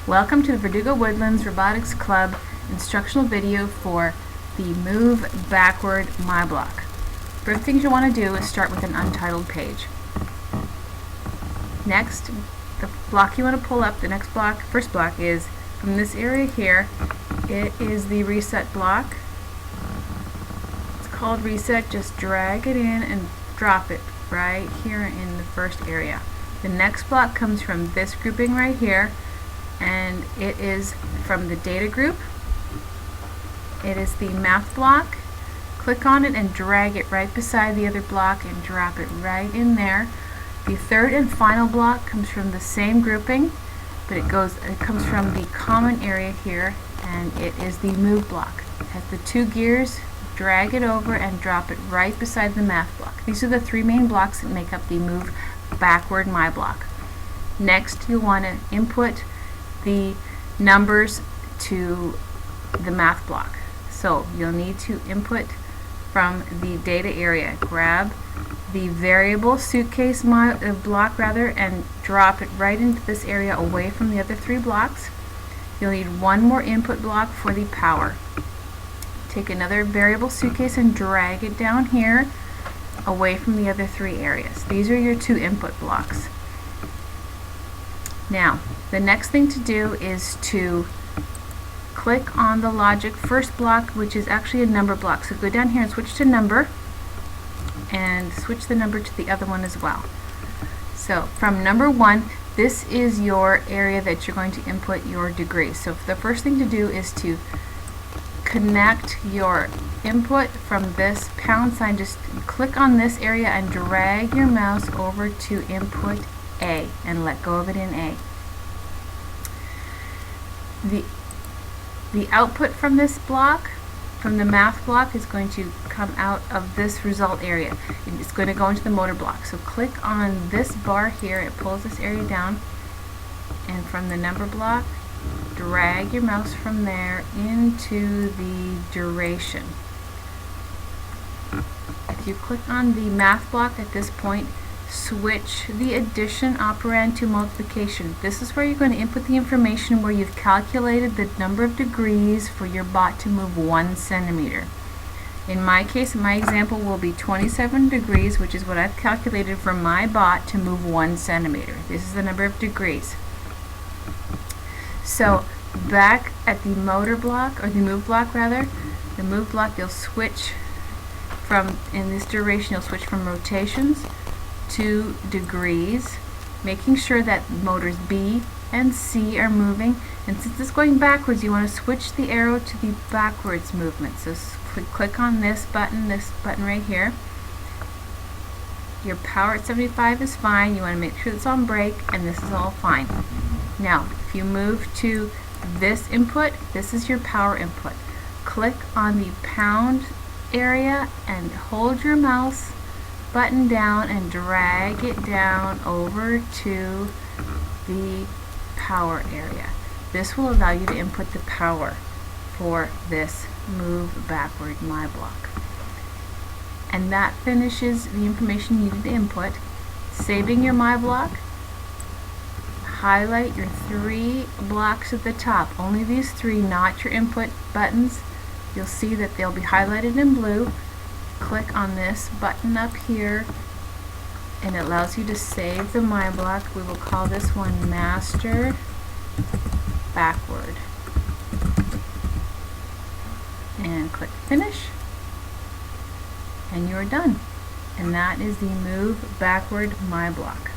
Welcome to the Verdugo Woodlands Robotics Club instructional video for the Move Backward My Block. First things you want to do is start with an untitled page. Next, the block you want to pull up, the next block, first block is from this area here. It is the reset block. It's called reset. Just drag it in and drop it right here in the first area. The next block comes from this grouping right here, and it is from the data group. It is the math block. Click on it and drag it right beside the other block and drop it right in there. The third and final block comes from the same grouping, but it comes from the common area here, and it is the move block. It has the two gears. Drag it over and drop it right beside the math block. These are the three main blocks that make up the Move Backward My Block. Next, you'll want to input the numbers to the math block. So you'll need to input from the data area. Grab the variable suitcase block and drop it right into this area away from the other three blocks. You'll need one more input block for the power. Take another variable suitcase and drag it down here away from the other three areas. These are your two input blocks. Now, the next thing to do is to click on the logic first block, which is actually a number block. So go down here and switch to number, and switch the number to the other one as well. So from number 1, this is your area that you're going to input your degrees. So the first thing to do is to connect your input from this pound sign. Just click on this area and drag your mouse over to input A and let go of it in A. The output from this block, from the math block, is going to come out of this result area. It's going to go into the motor block. So click on this bar here, it pulls this area down, and from the number block, drag your mouse from there into the duration. If you click on the math block at this point, switch the addition operand to multiplication. This is where you're going to input the information where you've calculated the number of degrees for your bot to move 1 centimeter. In my case, my example will be 27 degrees, which is what I've calculated for my bot to move 1 centimeter. This is the number of degrees. So back at the motor block, or the move block rather, the move block, you'll switch from, in this duration, you'll switch from rotations to degrees, making sure that motors B and C are moving. And since it's going backwards, you want to switch the arrow to the backwards movement. So click on this button right here. Your power at 75 is fine. You want to make sure it's on brake, and this is all fine. Now, if you move to this input, this is your power input. Click on the pound area and hold your mouse button down and drag it down over to the power area. This will allow you to input the power for this Move Backward My Block. And that finishes the information you need to input. Saving your My Block, highlight your 3 blocks at the top. Only these 3, not your input buttons. You'll see that they'll be highlighted in blue. Click on this button up here, and it allows you to save the My Block. We will call this one Master Backward. And click Finish, and you're done. And that is the Move Backward My Block.